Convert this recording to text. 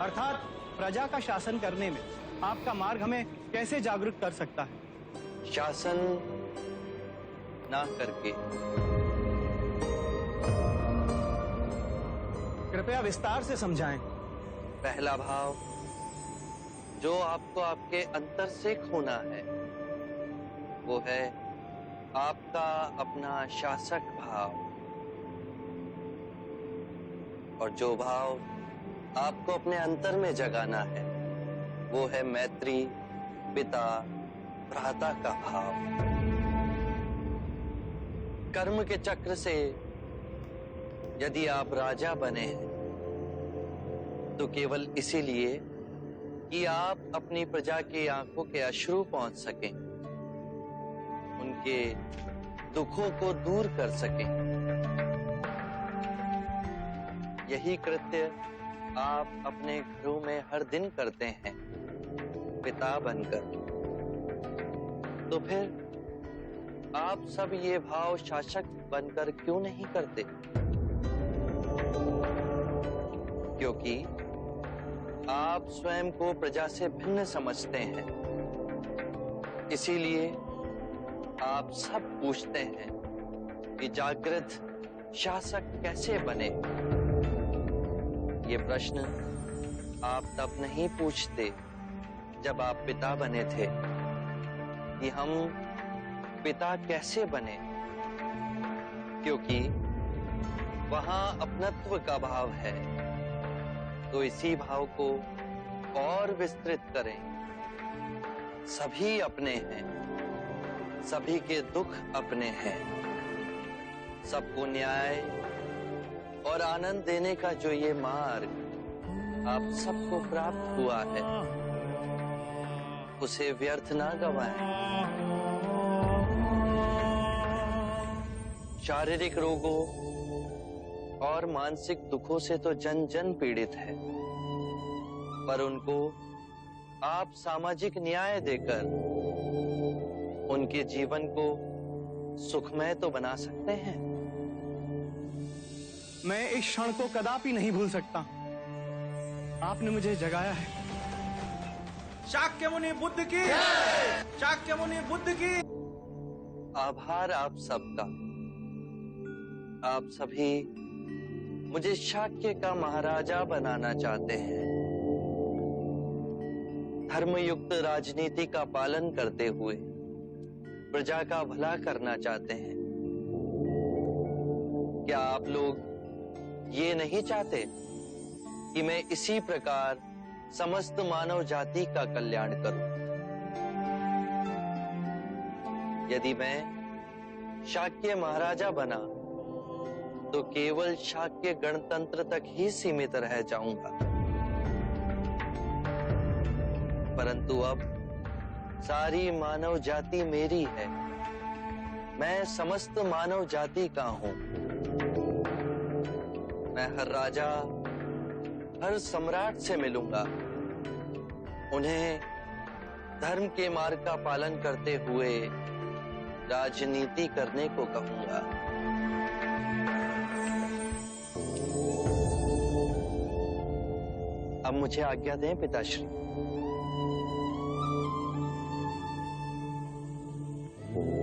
अर्थात प्रजा का शासन करने में आपका मार्ग हमें कैसे जागरूक कर सकता है? शासन ना करके। कृपया विस्तार से समझाएं। पहला भाव जो आपको आपके अंतर से खोना है वो है आपका अपना शासक भाव, और जो भाव आपको अपने अंतर में जगाना है वो है मैत्री, पिता, भ्राता का भाव। कर्म के चक्र से यदि आप राजा बने हैं तो केवल इसीलिए कि आप अपनी प्रजा की आंखों के अश्रु पहुंच सकें, उनके दुखों को दूर कर सकें। यही कृत्य आप अपने घरों में हर दिन करते हैं पिता बनकर। तो फिर आप सब ये भाव शासक बनकर क्यों नहीं करते? क्योंकि आप स्वयं को प्रजा से भिन्न समझते हैं, इसीलिए आप सब पूछते हैं कि जागृत शासक कैसे बने। ये प्रश्न आप तब नहीं पूछते जब आप पिता बने थे कि हम पिता कैसे बने, क्योंकि वहां अपनत्व का भाव है। तो इसी भाव को और विस्तृत करें। सभी अपने हैं, सभी के दुख अपने हैं। सबको न्याय और आनंद देने का जो ये मार्ग आप सबको प्राप्त हुआ है उसे व्यर्थ ना गवाएं। शारीरिक रोगों और मानसिक दुखों से तो जन जन पीड़ित है, पर उनको आप सामाजिक न्याय देकर उनके जीवन को सुखमय तो बना सकते हैं। मैं इस क्षण को कदापि नहीं भूल सकता। आपने मुझे जगाया है। शाक्य मुनि बुद्ध की, शाक्य मुनि बुद्ध की। आभार आप सबका। आप सभी मुझे शाक्य का महाराजा बनाना चाहते हैं। धर्मयुक्त राजनीति का पालन करते हुए प्रजा का भला करना चाहते हैं। क्या आप लोग ये नहीं चाहते कि मैं इसी प्रकार समस्त मानव जाति का कल्याण करूं? यदि मैं शाक्य महाराजा बना तो केवल शाक्य गणतंत्र तक ही सीमित रह जाऊंगा, परंतु अब सारी मानव जाति मेरी है। मैं समस्त मानव जाति का हूं। मैं हर राजा, हर सम्राट से मिलूंगा, उन्हें धर्म के मार्ग का पालन करते हुए राजनीति करने को कहूंगा। अब मुझे आज्ञा दें पिताश्री।